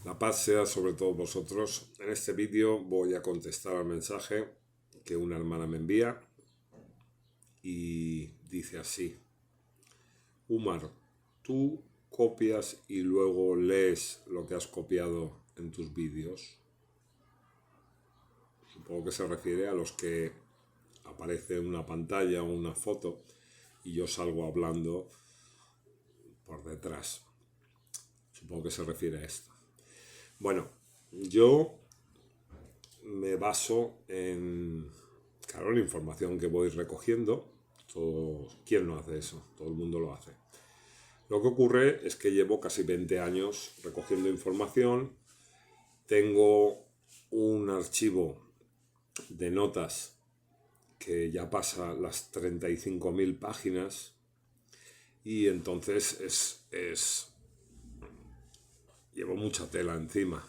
La paz sea sobre todos vosotros. En este vídeo voy a contestar al mensaje que una hermana me envía y dice así: Umar, ¿tú copias y luego lees lo que has copiado en tus vídeos? Supongo que se refiere a los que aparece una pantalla o una foto y yo salgo hablando por detrás. Supongo que se refiere a esto. Bueno, yo me baso en, claro, la información que voy recogiendo. ¿Quién no hace eso? Todo el mundo lo hace. Lo que ocurre es que llevo casi 20 años recogiendo información. Tengo un archivo de notas que ya pasa las 35.000 páginas y entonces llevo mucha tela encima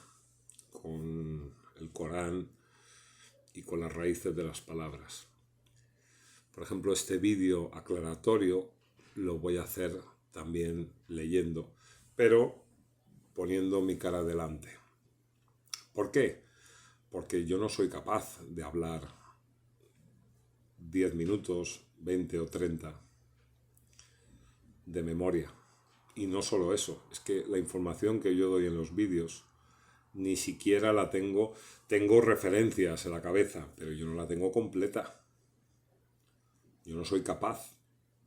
con el Corán y con las raíces de las palabras. Por ejemplo, este vídeo aclaratorio lo voy a hacer también leyendo, pero poniendo mi cara delante. ¿Por qué? Porque yo no soy capaz de hablar 10 minutos, 20 o 30 de memoria. Y no solo eso, es que la información que yo doy en los vídeos ni siquiera la tengo. Tengo referencias en la cabeza, pero yo no la tengo completa. Yo no soy capaz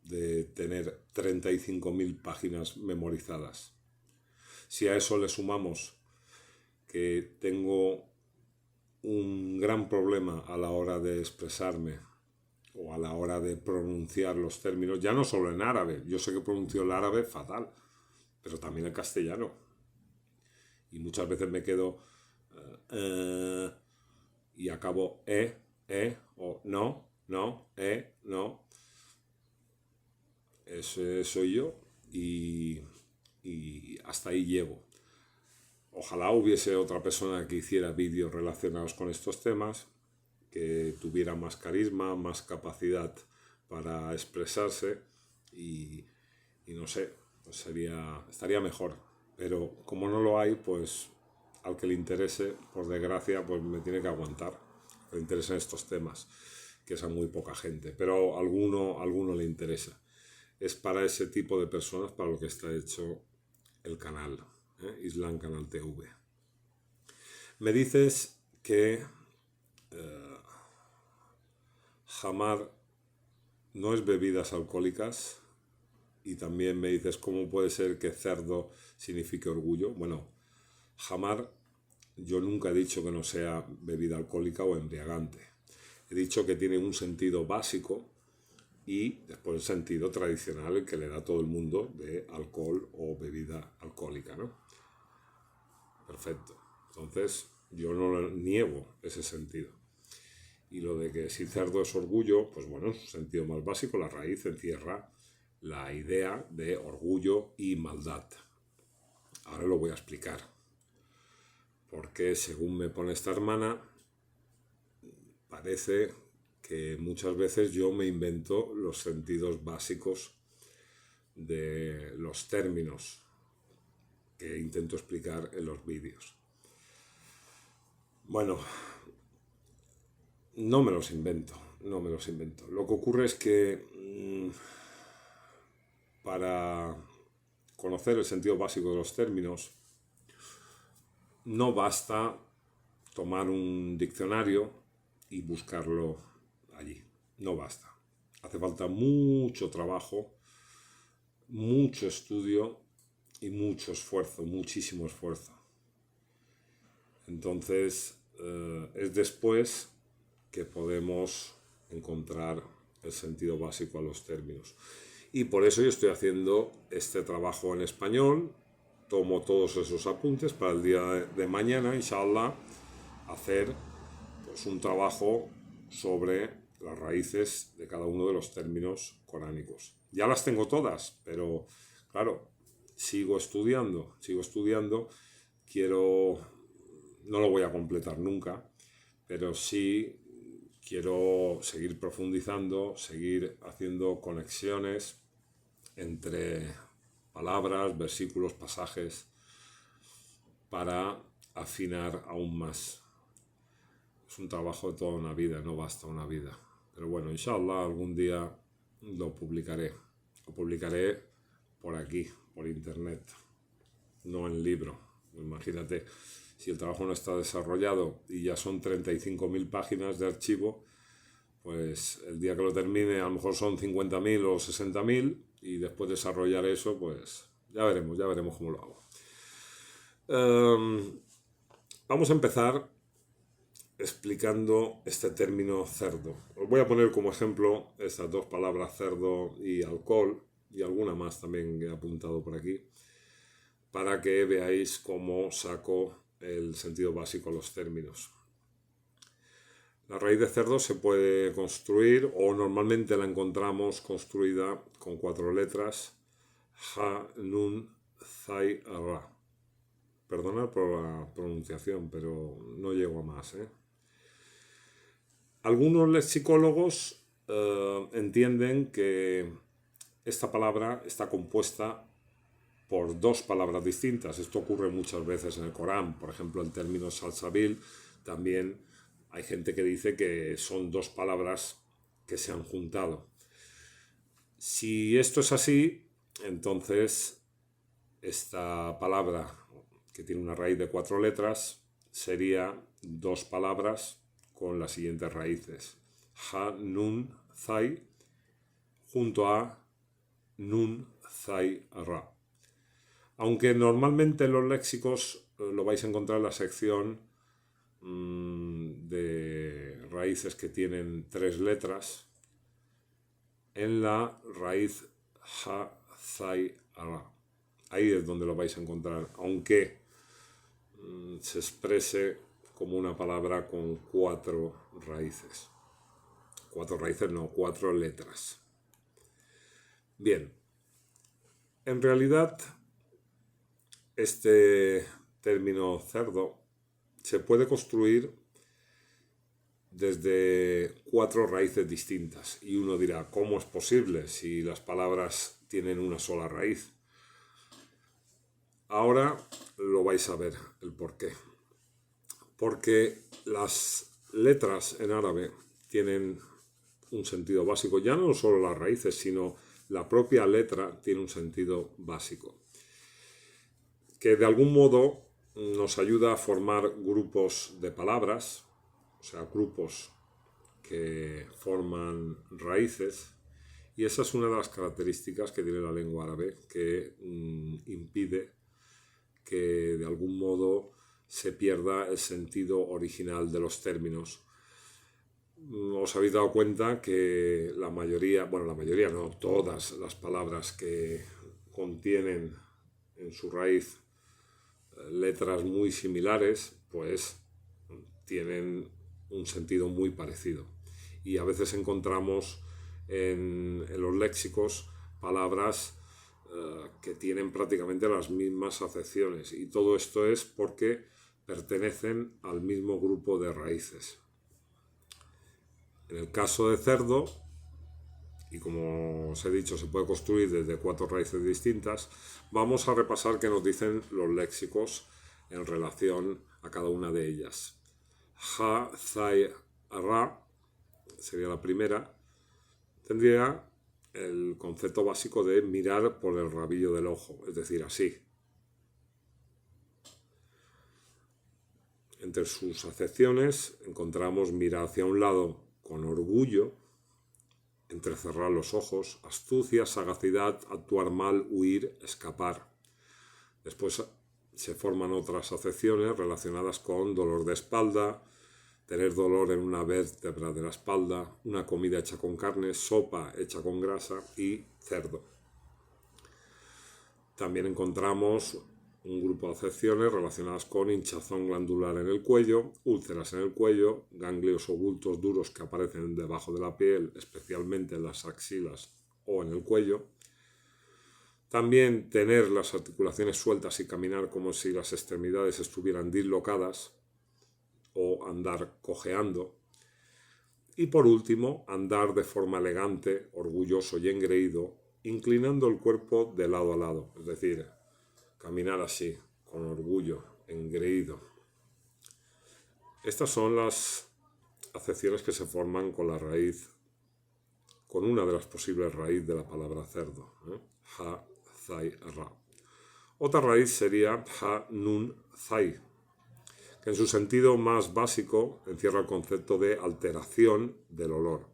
de tener 35.000 páginas memorizadas. Si a eso le sumamos que tengo un gran problema a la hora de expresarme o a la hora de pronunciar los términos, ya no solo en árabe, yo sé que pronuncio el árabe fatal, pero también el castellano. Y muchas veces me quedo y acabo o no, no. Ese soy yo y hasta ahí llego. Ojalá hubiese otra persona que hiciera vídeos relacionados con estos temas, que tuviera más carisma, más capacidad para expresarse y no sé, pues estaría mejor. Pero como no lo hay, pues al que le interese, por desgracia, pues me tiene que aguantar. Le interesan estos temas, que es a muy poca gente, pero a alguno le interesa. Es para ese tipo de personas para lo que está hecho el canal, Islam Canal TV. Me dices que Jamar no es bebidas alcohólicas y también me dices cómo puede ser que cerdo signifique orgullo. Bueno, Jamar, yo nunca he dicho que no sea bebida alcohólica o embriagante. He dicho que tiene un sentido básico y después el sentido tradicional que le da todo el mundo de alcohol o bebida alcohólica, ¿no? Perfecto. Entonces, yo no niego ese sentido. Y lo de que si cerdo es orgullo, pues bueno, en su sentido más básico, la raíz encierra la idea de orgullo y maldad. Ahora lo voy a explicar. Porque según me pone esta hermana, parece que muchas veces yo me invento los sentidos básicos de los términos que intento explicar en los vídeos. Bueno, no me los invento. Lo que ocurre es que para conocer el sentido básico de los términos no basta tomar un diccionario y buscarlo allí. No basta. Hace falta mucho trabajo, mucho estudio y mucho esfuerzo, muchísimo esfuerzo. Entonces, es después que podemos encontrar el sentido básico a los términos. Y por eso yo estoy haciendo este trabajo en español. Tomo todos esos apuntes para el día de mañana, inshallah, hacer pues un trabajo sobre las raíces de cada uno de los términos coránicos. Ya las tengo todas, pero claro, sigo estudiando. No lo voy a completar nunca, pero sí quiero seguir profundizando, seguir haciendo conexiones entre palabras, versículos, pasajes, para afinar aún más. Es un trabajo de toda una vida, no basta una vida. Pero bueno, inshallah algún día lo publicaré. Lo publicaré por aquí, por internet, no en libro. Imagínate, si el trabajo no está desarrollado y ya son 35.000 páginas de archivo, pues el día que lo termine a lo mejor son 50.000 o 60.000 y después de desarrollar eso, pues ya veremos cómo lo hago. Vamos a empezar explicando este término cerdo. Os voy a poner como ejemplo estas dos palabras, cerdo y alcohol, y alguna más también que he apuntado por aquí, para que veáis cómo saco el sentido básico de los términos. La raíz de cerdo se puede construir, o normalmente la encontramos construida con 4 letras: ja, nun, zai, ra. Perdonad por la pronunciación, pero no llego a más, Algunos lexicólogos entienden que esta palabra está compuesta por 2 palabras distintas. Esto ocurre muchas veces en el Corán. Por ejemplo, el término salsabil, también hay gente que dice que son 2 palabras que se han juntado. Si esto es así, entonces esta palabra, que tiene una raíz de 4 letras, sería 2 palabras con las siguientes raíces: ja, nun, zai, junto a nun, zai, ra. Aunque normalmente en los léxicos lo vais a encontrar en la sección de raíces que tienen 3 letras, en la raíz ja, zai, ra. Ahí es donde lo vais a encontrar, aunque se exprese como una palabra con 4 raíces. 4 raíces, no, 4 letras. Bien, en realidad este término cerdo se puede construir desde 4 raíces distintas. Y uno dirá, ¿cómo es posible si las palabras tienen una sola raíz? Ahora lo vais a ver el porqué. Porque las letras en árabe tienen un sentido básico. Ya no solo las raíces, sino la propia letra tiene un sentido básico, que de algún modo nos ayuda a formar grupos de palabras, o sea, grupos que forman raíces, y esa es una de las características que tiene la lengua árabe, que impide que de algún modo se pierda el sentido original de los términos. Os habéis dado cuenta que la mayoría no, todas las palabras que contienen en su raíz letras muy similares, pues tienen un sentido muy parecido. Y a veces encontramos en los léxicos palabras que tienen prácticamente las mismas acepciones, y todo esto es porque pertenecen al mismo grupo de raíces. En el caso de cerdo, y como os he dicho, se puede construir desde 4 raíces distintas, vamos a repasar qué nos dicen los léxicos en relación a cada una de ellas. Ja, zai, ra sería la primera. Tendría el concepto básico de mirar por el rabillo del ojo, es decir, así. Entre sus acepciones encontramos mirar hacia un lado con orgullo, entrecerrar los ojos, astucia, sagacidad, actuar mal, huir, escapar. Después se forman otras acepciones relacionadas con dolor de espalda, tener dolor en una vértebra de la espalda, una comida hecha con carne, sopa hecha con grasa y cerdo. También encontramos un grupo de acepciones relacionadas con hinchazón glandular en el cuello, úlceras en el cuello, ganglios o bultos duros que aparecen debajo de la piel, especialmente en las axilas o en el cuello. También tener las articulaciones sueltas y caminar como si las extremidades estuvieran dislocadas o andar cojeando. Y por último, andar de forma elegante, orgulloso y engreído, inclinando el cuerpo de lado a lado, es decir, caminar así, con orgullo, engreído. Estas son las acepciones que se forman con la raíz, con una de las posibles raíces de la palabra cerdo, ha, zai, ra. Otra raíz sería ha, nun, zai, que en su sentido más básico encierra el concepto de alteración del olor.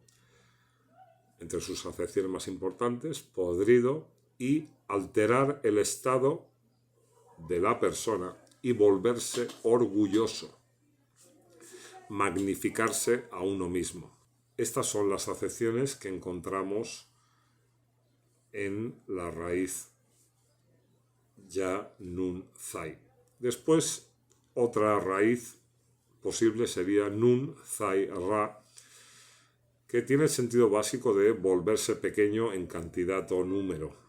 Entre sus acepciones más importantes, podrido y alterar el estado de la persona y volverse orgulloso, magnificarse a uno mismo. Estas son las acepciones que encontramos en la raíz ya, nun, zai. Después, otra raíz posible sería nun, zai, ra, que tiene el sentido básico de volverse pequeño en cantidad o número.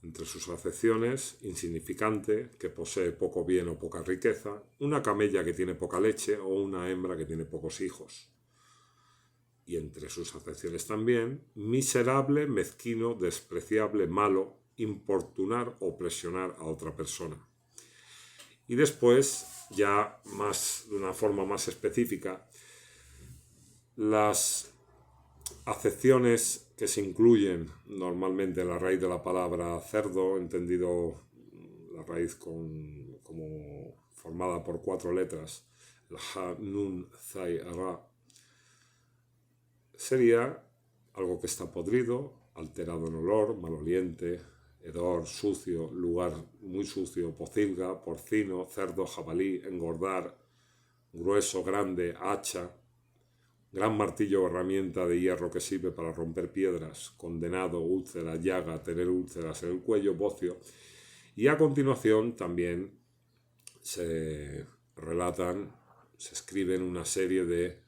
Entre sus acepciones, insignificante, que posee poco bien o poca riqueza, una camella que tiene poca leche o una hembra que tiene pocos hijos. Y entre sus acepciones también, miserable, mezquino, despreciable, malo, importunar o presionar a otra persona. Y después, ya más de una forma más específica, las acepciones que se incluyen normalmente en la raíz de la palabra cerdo, entendido la raíz como formada por 4 letras, el ha, nun, zai, ra, sería algo que está podrido, alterado en olor, maloliente, hedor, sucio, lugar muy sucio, pocilga, porcino, cerdo, jabalí, engordar, grueso, grande, hacha, gran martillo o herramienta de hierro que sirve para romper piedras, condenado, úlcera, llaga, tener úlceras en el cuello, bocio. Y a continuación también se relatan, se escriben una serie de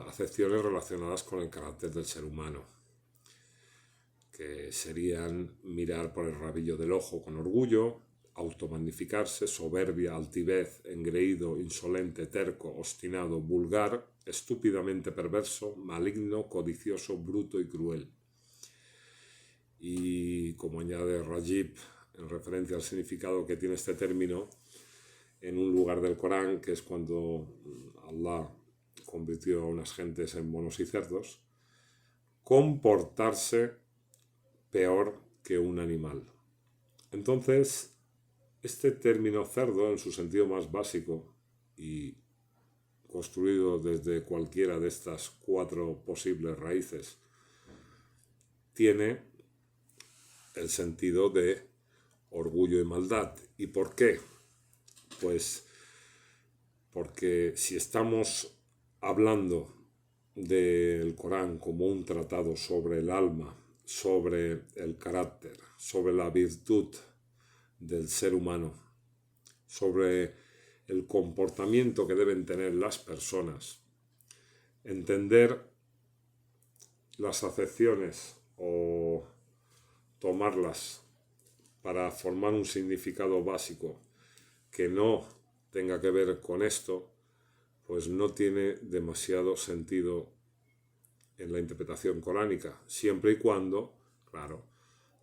acepciones relacionadas con el carácter del ser humano, que serían mirar por el rabillo del ojo con orgullo, automagnificarse, soberbia, altivez, engreído, insolente, terco, obstinado, vulgar, estúpidamente perverso, maligno, codicioso, bruto y cruel. Y como añade Rajib, en referencia al significado que tiene este término, en un lugar del Corán, que es cuando Allah convirtió a unas gentes en monos y cerdos, comportarse peor que un animal. Entonces, este término cerdo, en su sentido más básico y construido desde cualquiera de estas 4 posibles raíces, tiene el sentido de orgullo y maldad. ¿Y por qué? Pues porque si estamos hablando del Corán como un tratado sobre el alma, sobre el carácter, sobre la virtud del ser humano, sobre el comportamiento que deben tener las personas, entender las acepciones o tomarlas para formar un significado básico que no tenga que ver con esto, pues no tiene demasiado sentido en la interpretación coránica, siempre y cuando, claro,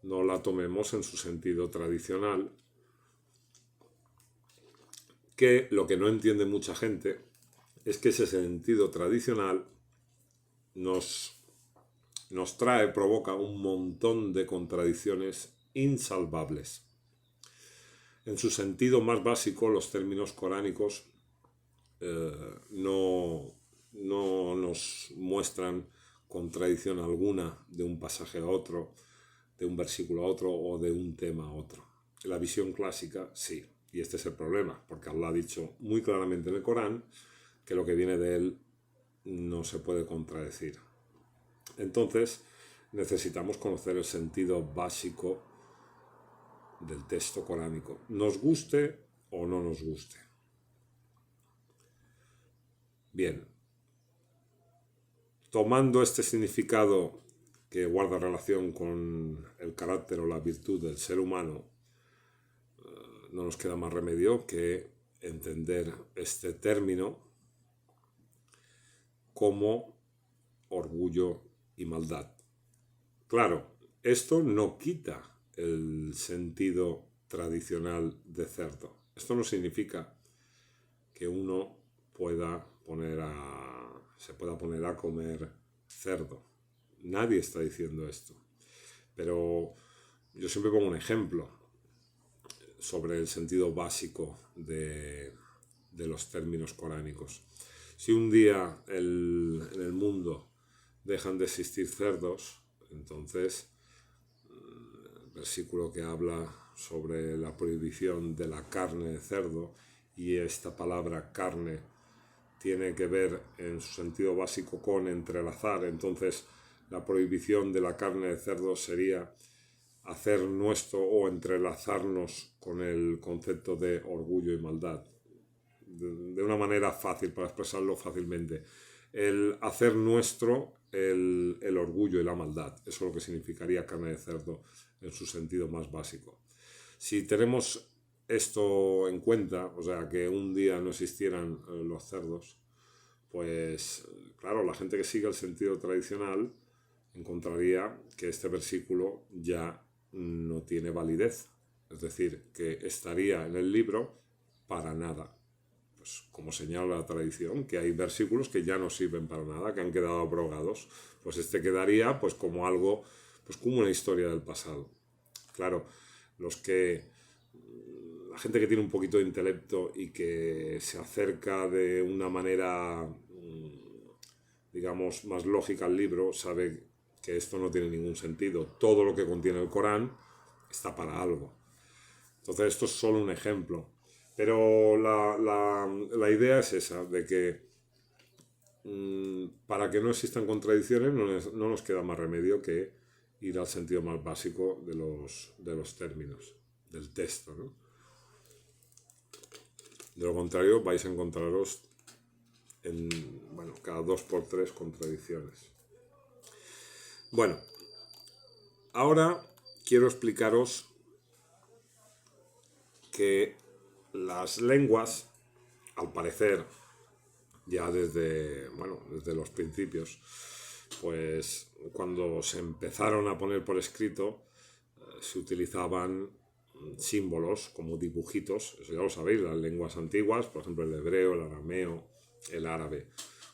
no la tomemos en su sentido tradicional, que lo que no entiende mucha gente es que ese sentido tradicional nos provoca un montón de contradicciones insalvables. En su sentido más básico, los términos coránicos no nos muestran contradicción alguna de un pasaje a otro, de un versículo a otro o de un tema a otro. En la visión clásica sí, y este es el problema, porque Allah ha dicho muy claramente en el Corán que lo que viene de él no se puede contradecir. Entonces necesitamos conocer el sentido básico del texto coránico, nos guste o no nos guste. Bien, tomando este significado que guarda relación con el carácter o la virtud del ser humano, no nos queda más remedio que entender este término como orgullo y maldad. Claro, esto no quita el sentido tradicional de cerdo. Esto no significa que uno se pueda poner a comer cerdo. Nadie está diciendo esto. Pero yo siempre pongo un ejemplo sobre el sentido básico de los términos coránicos. Si un día en el mundo dejan de existir cerdos, entonces el versículo que habla sobre la prohibición de la carne de cerdo, y esta palabra carne tiene que ver en su sentido básico con entrelazar, entonces la prohibición de la carne de cerdo sería hacer nuestro o entrelazarnos con el concepto de orgullo y maldad. De una manera fácil, para expresarlo fácilmente, el hacer nuestro el orgullo y la maldad. Eso es lo que significaría carne de cerdo en su sentido más básico. Si tenemos esto en cuenta, o sea, que un día no existieran los cerdos, pues claro, la gente que sigue el sentido tradicional encontraría que este versículo ya no tiene validez. Es decir, que estaría en el libro para nada. Pues como señala la tradición, que hay versículos que ya no sirven para nada, que han quedado abrogados, pues este quedaría pues como algo, pues como una historia del pasado. Claro, la gente que tiene un poquito de intelecto y que se acerca de una manera, digamos, más lógica al libro, sabe que esto no tiene ningún sentido. Todo lo que contiene el Corán está para algo. Entonces esto es solo un ejemplo. Pero la idea es esa, de que para que no existan contradicciones no nos queda más remedio que ir al sentido más básico de los términos, del texto, ¿no? De lo contrario vais a encontraros cada 2 por 3 contradicciones. Bueno, ahora quiero explicaros que las lenguas, al parecer, ya desde los principios, pues cuando se empezaron a poner por escrito, se utilizaban símbolos como dibujitos. Eso ya lo sabéis, las lenguas antiguas, por ejemplo el hebreo, el arameo, el árabe,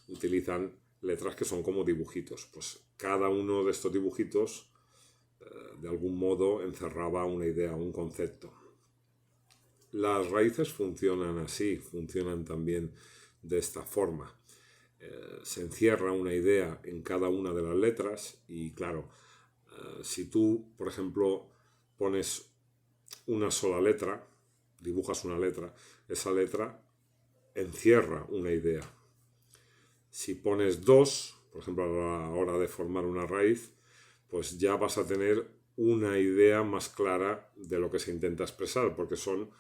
utilizan letras que son como dibujitos. Pues cada uno de estos dibujitos de algún modo encerraba una idea, un concepto. Las raíces funcionan así, funcionan también de esta forma. Se encierra una idea en cada una de las letras y claro, si tú, por ejemplo, pones una sola letra, dibujas una letra, esa letra encierra una idea. Si pones 2, por ejemplo, a la hora de formar una raíz, pues ya vas a tener una idea más clara de lo que se intenta expresar, porque son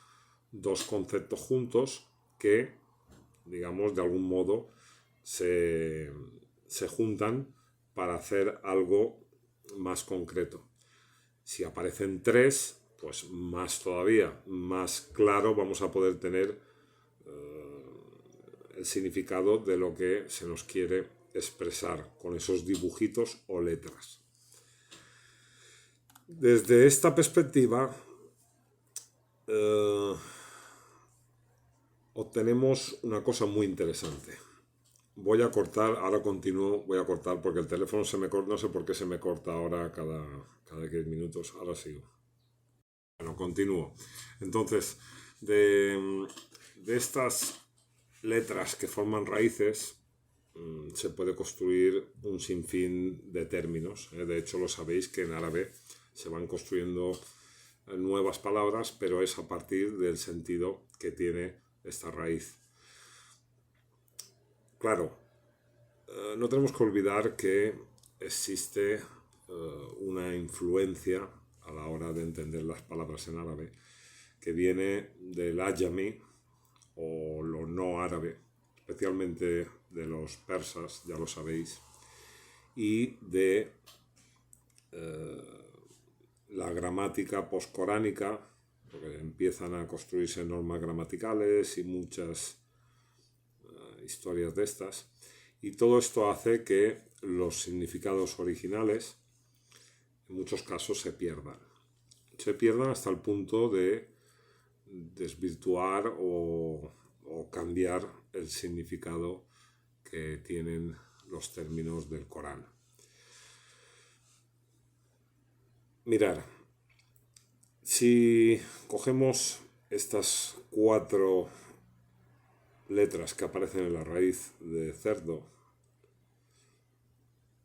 2 conceptos juntos que, digamos, de algún modo se juntan para hacer algo más concreto. Si aparecen 3, pues más todavía, más claro vamos a poder tener el significado de lo que se nos quiere expresar con esos dibujitos o letras. Desde esta perspectiva, obtenemos una cosa muy interesante. Voy a cortar, ahora continúo, voy a cortar porque el teléfono se me corta, no sé por qué se me corta ahora cada 10 minutos, ahora sigo. Bueno, continúo. Entonces, de estas letras que forman raíces, se puede construir un sinfín de términos. De hecho, lo sabéis que en árabe se van construyendo nuevas palabras, pero es a partir del sentido que tiene esta raíz. Claro, no tenemos que olvidar que existe una influencia a la hora de entender las palabras en árabe que viene del ajami o lo no árabe, especialmente de los persas, ya lo sabéis, y de la gramática poscoránica, porque empiezan a construirse normas gramaticales y muchas historias de estas, y todo esto hace que los significados originales en muchos casos se pierdan. se pierdan hasta el punto de desvirtuar o cambiar el significado que tienen los términos del Corán. Mirar, si cogemos estas 4 letras que aparecen en la raíz de cerdo,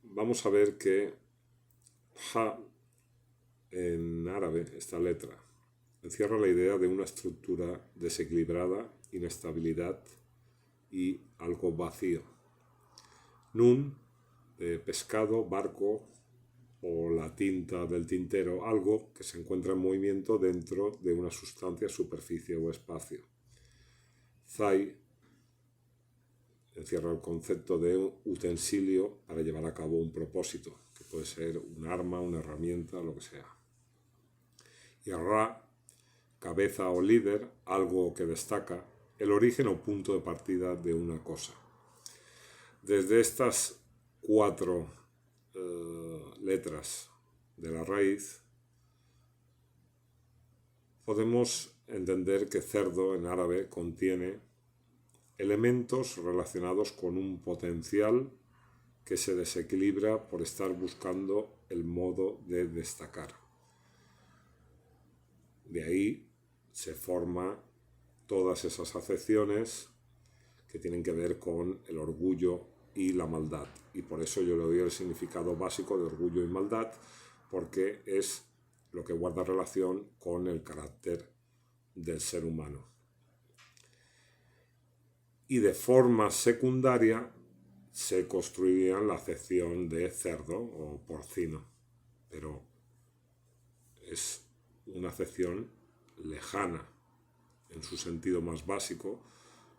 vamos a ver que ja en árabe, esta letra, encierra la idea de una estructura desequilibrada, inestabilidad y algo vacío. Nun, de pescado, barco o la tinta del tintero, algo que se encuentra en movimiento dentro de una sustancia, superficie o espacio. Zai encierra el concepto de un utensilio para llevar a cabo un propósito, que puede ser un arma, una herramienta, lo que sea. Y Ra, cabeza o líder, algo que destaca, el origen o punto de partida de una cosa. Desde estas 4 letras de la raíz, podemos entender que cerdo en árabe contiene elementos relacionados con un potencial que se desequilibra por estar buscando el modo de destacar. De ahí se forman todas esas acepciones que tienen que ver con el orgullo y la maldad. Y por eso yo le doy el significado básico de orgullo y maldad, porque es lo que guarda relación con el carácter del ser humano. Y de forma secundaria se construiría la acepción de cerdo o porcino, pero es una acepción lejana. En su sentido más básico,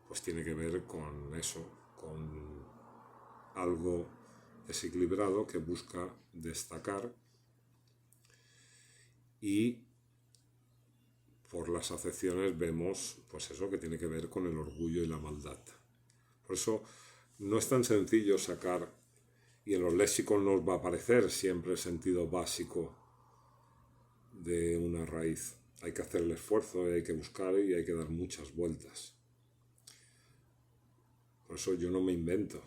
pues tiene que ver con eso, con algo desequilibrado que busca destacar, y por las acepciones vemos pues eso que tiene que ver con el orgullo y la maldad. Por eso no es tan sencillo sacar, y en los léxicos nos va a aparecer siempre el sentido básico de una raíz. Hay que hacer el esfuerzo, hay que buscar y hay que dar muchas vueltas. Por eso yo no me invento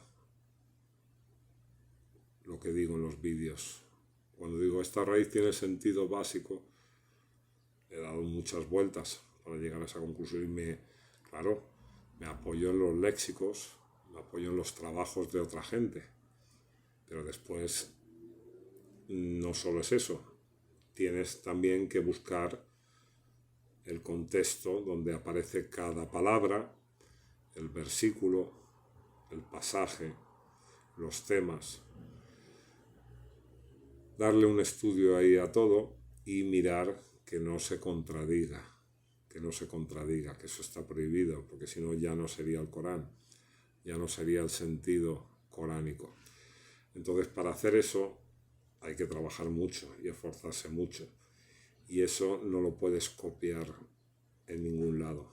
lo que digo en los vídeos. Cuando digo esta raíz tiene sentido básico, he dado muchas vueltas para llegar a esa conclusión y me apoyo en los léxicos, me apoyo en los trabajos de otra gente. Pero después no solo es eso, tienes también que buscar el contexto donde aparece cada palabra, el versículo, el pasaje, los temas. Darle un estudio ahí a todo y mirar que no se contradiga, que eso está prohibido, porque si no ya no sería el Corán, ya no sería el sentido coránico. Entonces, para hacer eso hay que trabajar mucho y esforzarse mucho, y eso no lo puedes copiar en ningún lado.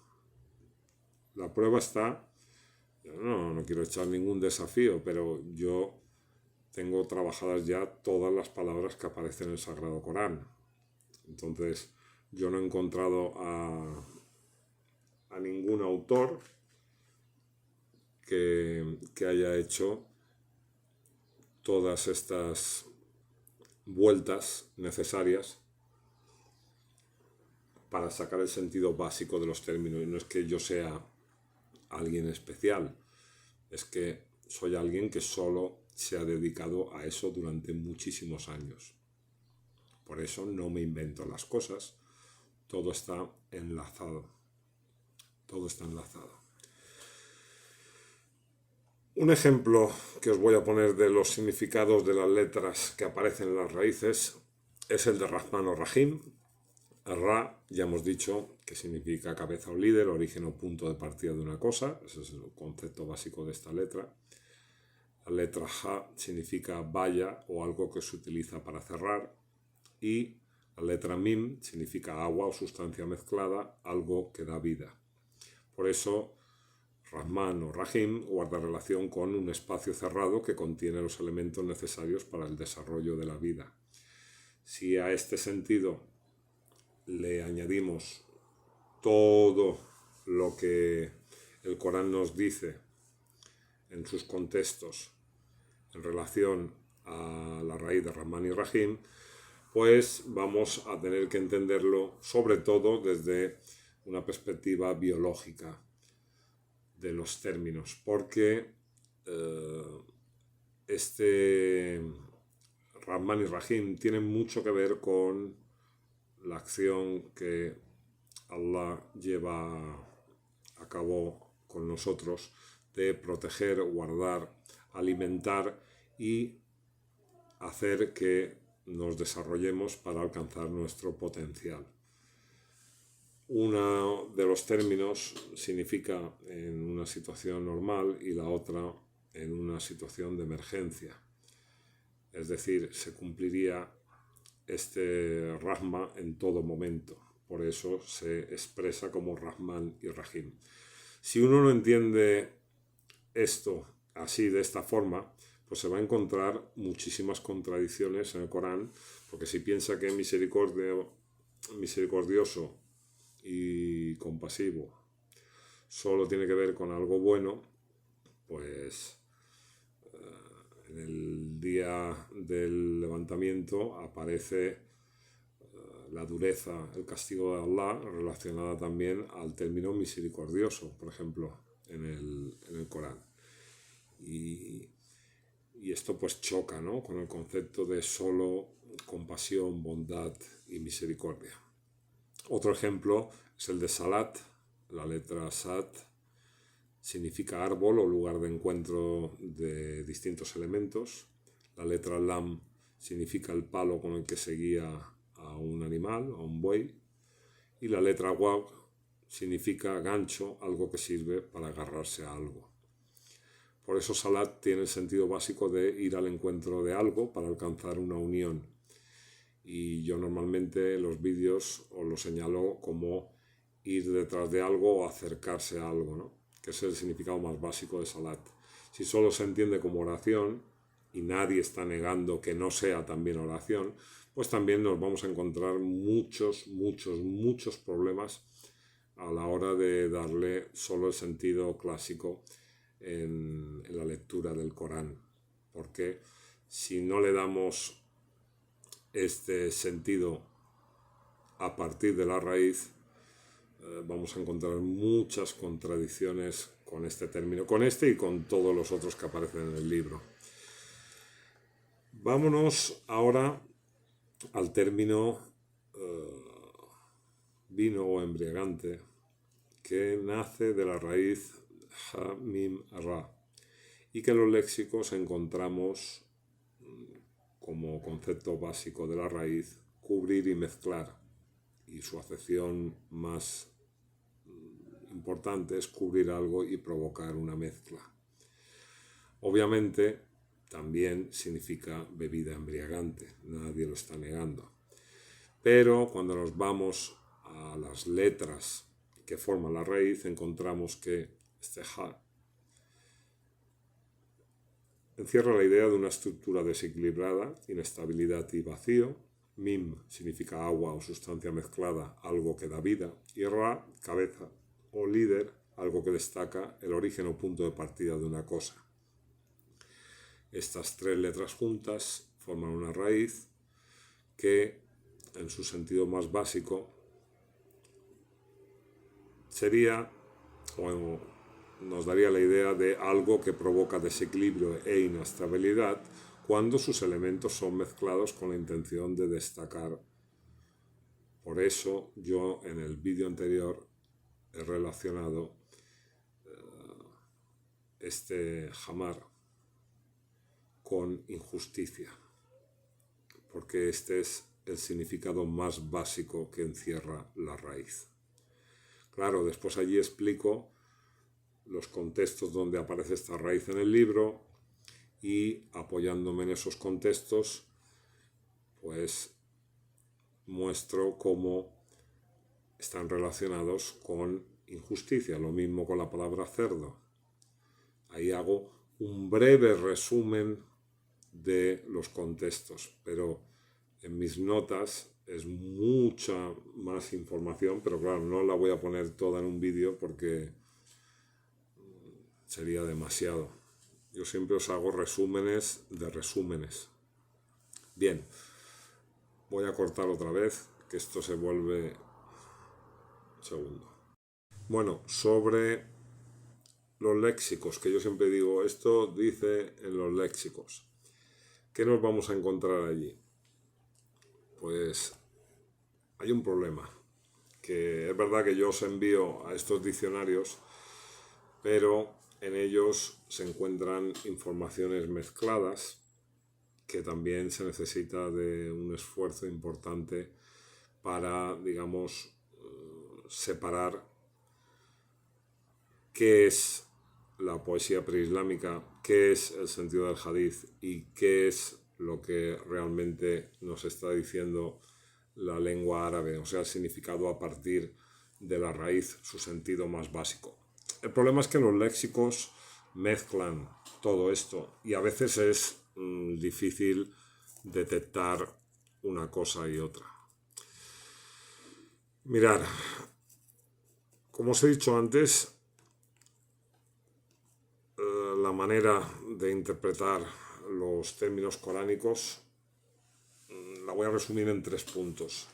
La prueba está, no quiero echar ningún desafío, pero yo tengo trabajadas ya todas las palabras que aparecen en el Sagrado Corán. Entonces, yo no he encontrado a ningún autor que haya hecho todas estas vueltas necesarias para sacar el sentido básico de los términos. Y no es que yo sea alguien especial, es que soy alguien que solo se ha dedicado a eso durante muchísimos años. Por eso no me invento las cosas, todo está enlazado. Todo está enlazado. Un ejemplo que os voy a poner de los significados de las letras que aparecen en las raíces es el de Rahman o Rahim. Ra, ya hemos dicho que significa cabeza o líder, origen o punto de partida de una cosa. Ese es el concepto básico de esta letra. La letra Ja significa valla o algo que se utiliza para cerrar. Y la letra Mim significa agua o sustancia mezclada, algo que da vida. Por eso Rahman o Rahim guarda relación con un espacio cerrado que contiene los elementos necesarios para el desarrollo de la vida. Si a este sentido le añadimos todo lo que el Corán nos dice en sus contextos en relación a la raíz de Rahman y Rahim, pues vamos a tener que entenderlo sobre todo desde una perspectiva biológica de los términos, porque este Rahman y Rahim tienen mucho que ver con la acción que Allah lleva a cabo con nosotros de proteger, guardar, alimentar y hacer que nos desarrollemos para alcanzar nuestro potencial. Uno de los términos significa en una situación normal y la otra en una situación de emergencia. Es decir, se cumpliría este Rahma en todo momento. Por eso se expresa como Rahman y Rahim. Si uno no entiende esto así, de esta forma, pues se va a encontrar muchísimas contradicciones en el Corán, porque si piensa que es misericordioso y compasivo solo tiene que ver con algo bueno, pues en el día del levantamiento aparece la dureza, el castigo de Allah relacionada también al término misericordioso, por ejemplo, en el Corán. Y esto pues choca, ¿no?, con el concepto de solo compasión, bondad y misericordia. Otro ejemplo es el de Salat. La letra Sat significa árbol o lugar de encuentro de distintos elementos. La letra Lam significa el palo con el que se guía a un animal, a un buey. Y la letra Waw significa gancho, algo que sirve para agarrarse a algo. Por eso Salat tiene el sentido básico de ir al encuentro de algo para alcanzar una unión. Y yo normalmente los vídeos os lo señalo como ir detrás de algo o acercarse a algo, ¿no?, que es el significado más básico de Salat. Si solo se entiende como oración, y nadie está negando que no sea también oración, pues también nos vamos a encontrar muchos problemas a la hora de darle solo el sentido clásico en la lectura del Corán, porque si no le damos este sentido a partir de la raíz, vamos a encontrar muchas contradicciones con este término, con este y con todos los otros que aparecen en el libro. Vámonos ahora al término vino o embriagante, que nace de la raíz Ha, Mim, Ra, y que en los léxicos encontramos como concepto básico de la raíz cubrir y mezclar, y su acepción más importante es cubrir algo y provocar una mezcla. Obviamente también significa bebida embriagante, nadie lo está negando, pero cuando nos vamos a las letras que forman la raíz encontramos que este Ha encierra la idea de una estructura desequilibrada, inestabilidad y vacío. Mim significa agua o sustancia mezclada, algo que da vida. Y Ra, cabeza o líder, algo que destaca el origen o punto de partida de una cosa. Estas tres letras juntas forman una raíz que, en su sentido más básico, sería o nos daría la idea de algo que provoca desequilibrio e inestabilidad cuando sus elementos son mezclados con la intención de destacar. Por eso yo en el vídeo anterior he relacionado este Hamar con injusticia, porque este es el significado más básico que encierra la raíz. Claro, después allí explico los contextos donde aparece esta raíz en el libro y apoyándome en esos contextos, pues muestro cómo están relacionados con injusticia. Lo mismo con la palabra cerdo. Ahí hago un breve resumen de los contextos, pero en mis notas es mucha más información, pero claro, no la voy a poner toda en un vídeo porque sería demasiado. Yo siempre os hago resúmenes de resúmenes. Bien, voy a cortar otra vez, que esto se vuelve... Un segundo. Bueno, sobre los léxicos, que yo siempre digo, esto dice en los léxicos. ¿Qué nos vamos a encontrar allí? Pues hay un problema, que es verdad que yo os envío a estos diccionarios, pero en ellos se encuentran informaciones mezcladas, que también se necesita de un esfuerzo importante para, digamos, separar qué es la poesía preislámica, qué es el sentido del hadiz y qué es lo que realmente nos está diciendo la lengua árabe, o sea, el significado a partir de la raíz, su sentido más básico. El problema es que los léxicos mezclan todo esto y a veces es difícil detectar una cosa y otra. Mirad, como os he dicho antes, la manera de interpretar los términos coránicos la voy a resumir en 3 puntos.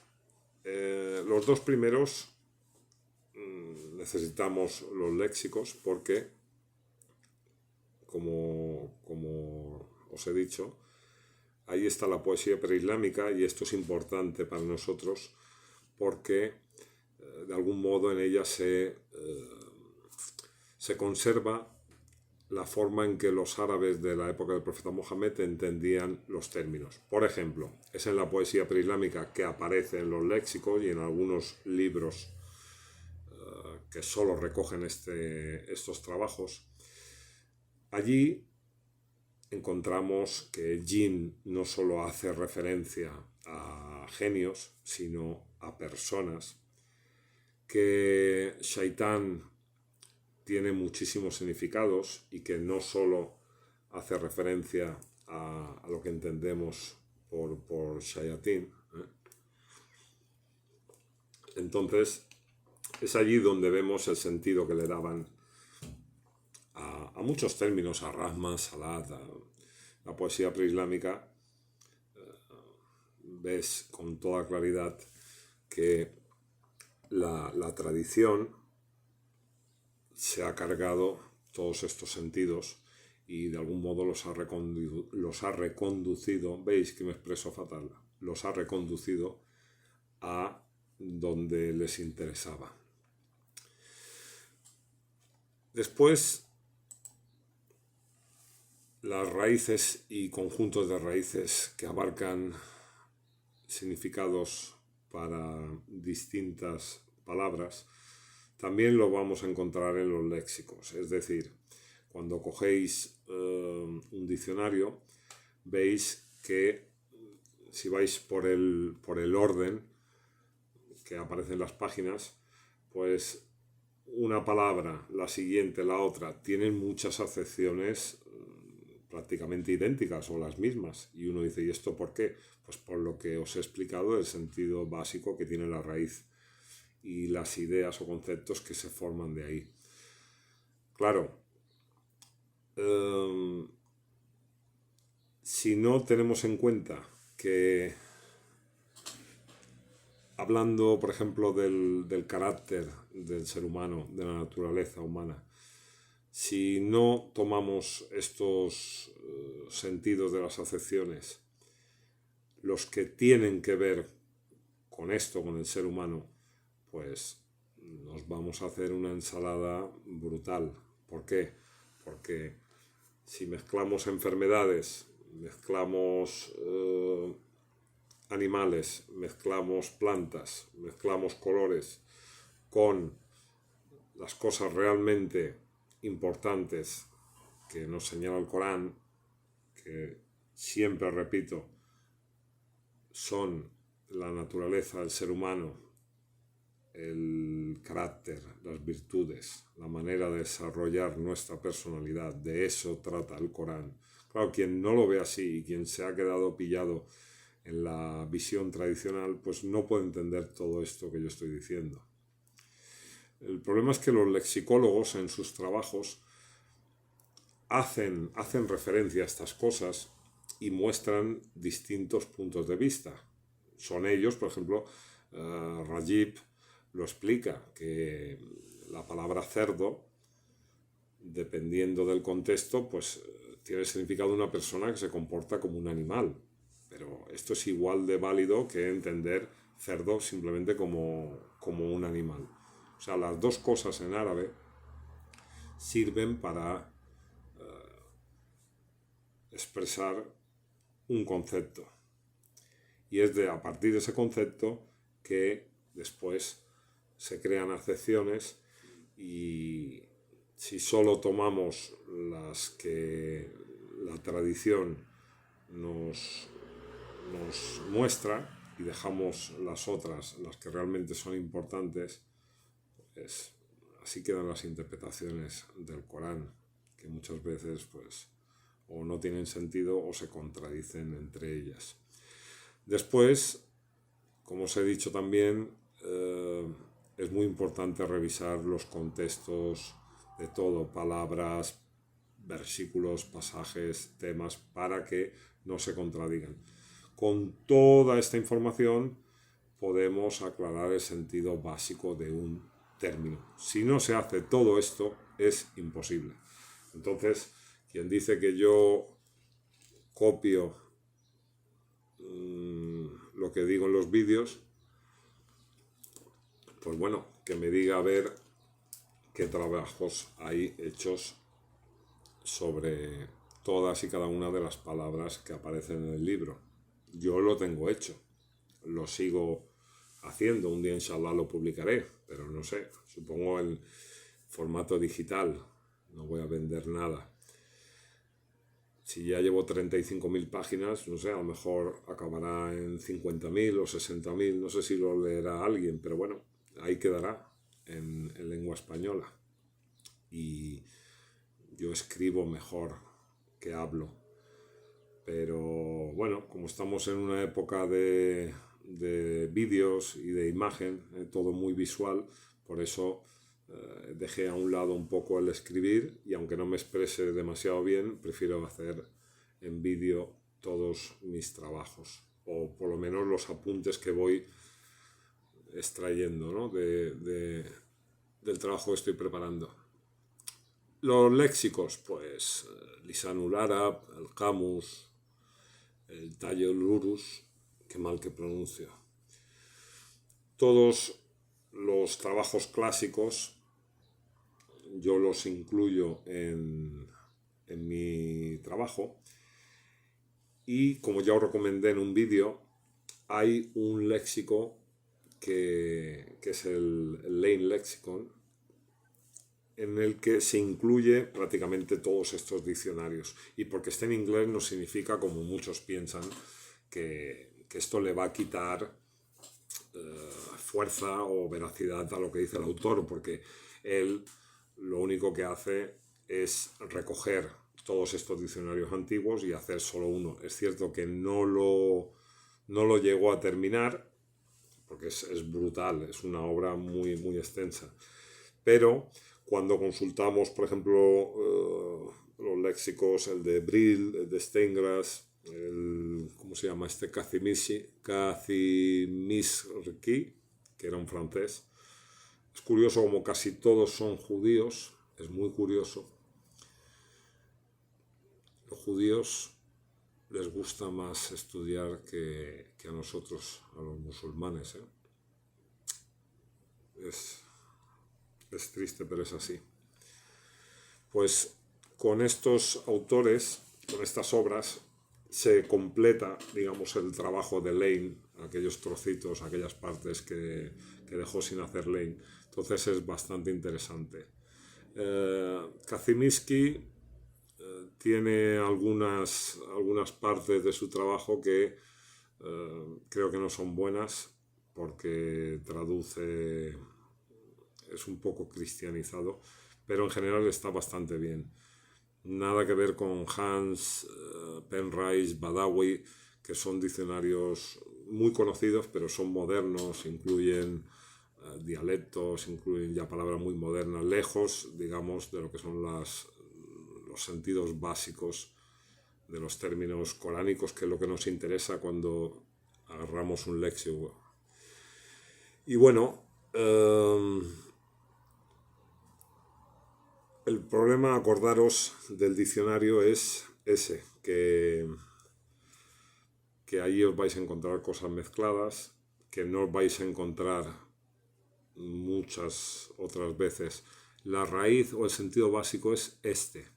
Los 2 primeros necesitamos los léxicos porque, como os he dicho, ahí está la poesía preislámica y esto es importante para nosotros porque de algún modo en ella se conserva la forma en que los árabes de la época del profeta Mohammed entendían los términos. Por ejemplo, es en la poesía preislámica que aparece en los léxicos y en algunos libros que solo recogen estos trabajos. Allí encontramos que Jinn no solo hace referencia a genios, sino a personas, que Shaitán tiene muchísimos significados y que no solo hace referencia a lo que entendemos por Shayatin. Entonces, es allí donde vemos el sentido que le daban a muchos términos, a Rahma, Salat, a la poesía preislámica. Ves con toda claridad que la tradición se ha cargado todos estos sentidos y de algún modo los ha reconducido, veis que me expreso fatal, los ha reconducido a donde les interesaba. Después, las raíces y conjuntos de raíces que abarcan significados para distintas palabras, también lo vamos a encontrar en los léxicos. Es decir, cuando cogéis un diccionario, veis que si vais por el orden que aparece en las páginas, pues una palabra, la siguiente, la otra, tienen muchas acepciones prácticamente idénticas o las mismas. Y uno dice, ¿y esto por qué? Pues por lo que os he explicado, el sentido básico que tiene la raíz y las ideas o conceptos que se forman de ahí. Claro, si no tenemos en cuenta que, hablando por ejemplo del carácter del ser humano, de la naturaleza humana, si no tomamos estos sentidos de las acepciones, los que tienen que ver con esto, con el ser humano, pues nos vamos a hacer una ensalada brutal. ¿Por qué? Porque si mezclamos enfermedades, mezclamos animales, mezclamos plantas, mezclamos colores con las cosas realmente importantes que nos señala el Corán, que siempre repito, son la naturaleza del ser humano, el carácter, las virtudes, la manera de desarrollar nuestra personalidad. De eso trata el Corán. Claro, quien no lo ve así y quien se ha quedado pillado en la visión tradicional, pues no puede entender todo esto que yo estoy diciendo. El problema es que los lexicólogos en sus trabajos hacen referencia a estas cosas y muestran distintos puntos de vista. Son ellos, por ejemplo, Rajib lo explica, que la palabra cerdo, dependiendo del contexto, pues tiene el significado de una persona que se comporta como un animal. Pero esto es igual de válido que entender cerdo simplemente como un animal. O sea, las dos cosas en árabe sirven para expresar un concepto. Y es a partir de ese concepto que después se crean acepciones, y si solo tomamos las que la tradición nos muestra y dejamos las otras, las que realmente son importantes, pues así quedan las interpretaciones del Corán, que muchas veces pues o no tienen sentido o se contradicen entre ellas. Después, como os he dicho también, es muy importante revisar los contextos de todo, palabras, versículos, pasajes, temas, para que no se contradigan. Con toda esta información podemos aclarar el sentido básico de un término. Si no se hace todo esto, es imposible. Entonces, quien dice que yo copio lo que digo en los vídeos, pues bueno, que me diga a ver qué trabajos hay hechos sobre todas y cada una de las palabras que aparecen en el libro. Yo lo tengo hecho, lo sigo haciendo, un día inshallah lo publicaré, pero no sé, supongo en formato digital, no voy a vender nada. Si ya llevo 35.000 páginas, no sé, a lo mejor acabará en 50.000 o 60.000, no sé si lo leerá alguien, pero bueno, ahí quedará en lengua española. Y yo escribo mejor que hablo. Pero bueno, como estamos en una época de vídeos y de imagen, todo muy visual, por eso dejé a un lado un poco el escribir, y aunque no me exprese demasiado bien, prefiero hacer en vídeo todos mis trabajos, o por lo menos los apuntes que voy extrayendo, ¿no? del trabajo que estoy preparando. Los léxicos, pues Lisanul Arab, el Qamus, el Tayul Urus, qué mal que pronuncio. Todos los trabajos clásicos yo los incluyo en mi trabajo, y como ya os recomendé en un vídeo, hay un léxico que es el Lane Lexicon, en el que se incluye prácticamente todos estos diccionarios. Y porque esté en inglés no significa, como muchos piensan, que esto le va a quitar fuerza o veracidad a lo que dice el autor, porque él lo único que hace es recoger todos estos diccionarios antiguos y hacer solo uno. Es cierto que no lo llegó a terminar, porque es brutal, es una obra muy, muy extensa. Pero cuando consultamos, por ejemplo, los léxicos, el de Brill, el de Steingrass, ¿cómo se llama este? Kazimierski, que era un francés. Es curioso como casi todos son judíos, es muy curioso. Los judíos les gusta más estudiar que a nosotros, a los musulmanes, ¿eh? Es triste, pero es así. Pues con estos autores, con estas obras, se completa, digamos, el trabajo de Lane, aquellos trocitos, aquellas partes que dejó sin hacer Lane. Entonces es bastante interesante. Kazimierski tiene algunas partes de su trabajo que creo que no son buenas, porque traduce, es un poco cristianizado, pero en general está bastante bien. Nada que ver con Hans Penrice Badawi, que son diccionarios muy conocidos, pero son modernos, incluyen dialectos, incluyen ya palabras muy modernas, lejos, digamos, de lo que son los sentidos básicos de los términos coránicos, que es lo que nos interesa cuando agarramos un léxico. Y bueno, el problema, acordaros, del diccionario es ese, que ahí os vais a encontrar cosas mezcladas, que no os vais a encontrar muchas otras veces la raíz o el sentido básico es este.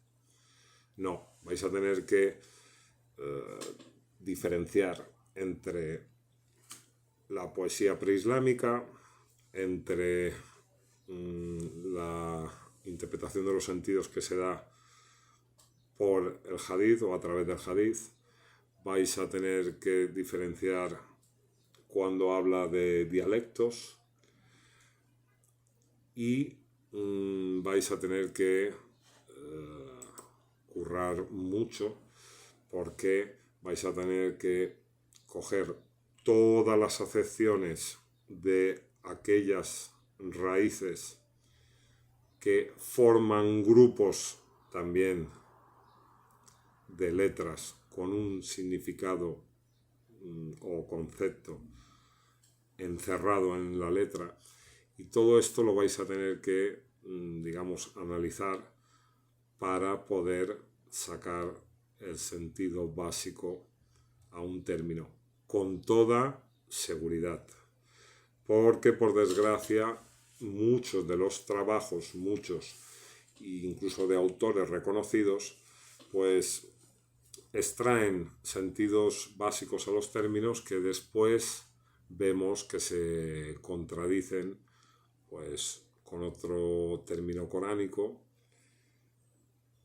No, vais a tener que diferenciar entre la poesía preislámica, entre la interpretación de los sentidos que se da por el hadith o a través del hadith. Vais a tener que diferenciar cuando habla de dialectos y vais a tener que currar mucho, porque vais a tener que coger todas las acepciones de aquellas raíces que forman grupos también de letras con un significado o concepto encerrado en la letra, y todo esto lo vais a tener que, digamos, analizar para poder sacar el sentido básico a un término con toda seguridad, porque por desgracia muchos de los trabajos, incluso de autores reconocidos, pues extraen sentidos básicos a los términos que después vemos que se contradicen pues con otro término coránico,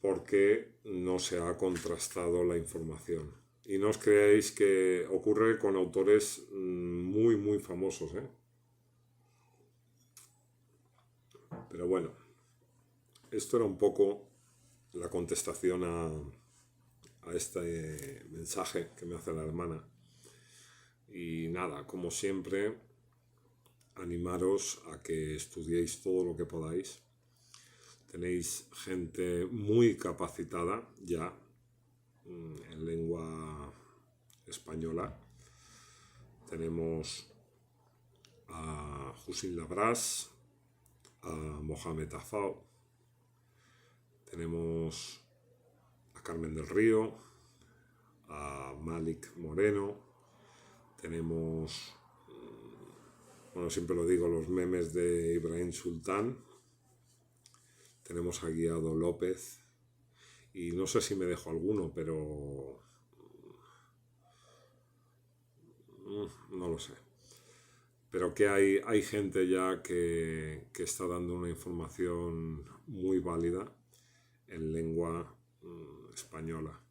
porque no se ha contrastado la información. Y no os creáis que ocurre con autores muy, muy famosos, ¿eh? Pero bueno, esto era un poco la contestación a este mensaje que me hace la hermana. Y nada, como siempre, animaros a que estudiéis todo lo que podáis. Tenéis gente muy capacitada ya en lengua española. Tenemos a Hussein Labras, a Mohamed Afao, tenemos a Carmen del Río, a Malik Moreno, tenemos, bueno, siempre lo digo, los memes de Ibrahim Sultán, tenemos a Guiado López, y no sé si me dejo alguno, pero no lo sé. Pero que hay gente ya que está dando una información muy válida en lengua española.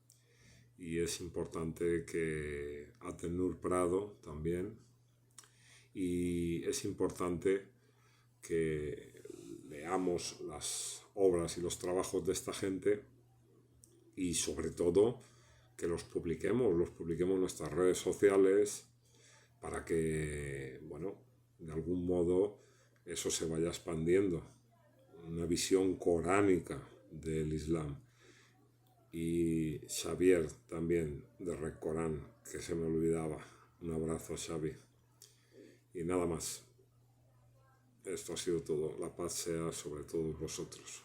Y es importante que Atenur Prado también. Y es importante que leamos las obras y los trabajos de esta gente, y sobre todo que los publiquemos en nuestras redes sociales, para que, bueno, de algún modo eso se vaya expandiendo, una visión coránica del Islam. Y Xavier también, de Rec Corán, que se me olvidaba. Un abrazo, Xavi. Y nada más. Esto ha sido todo. La paz sea sobre todos vosotros.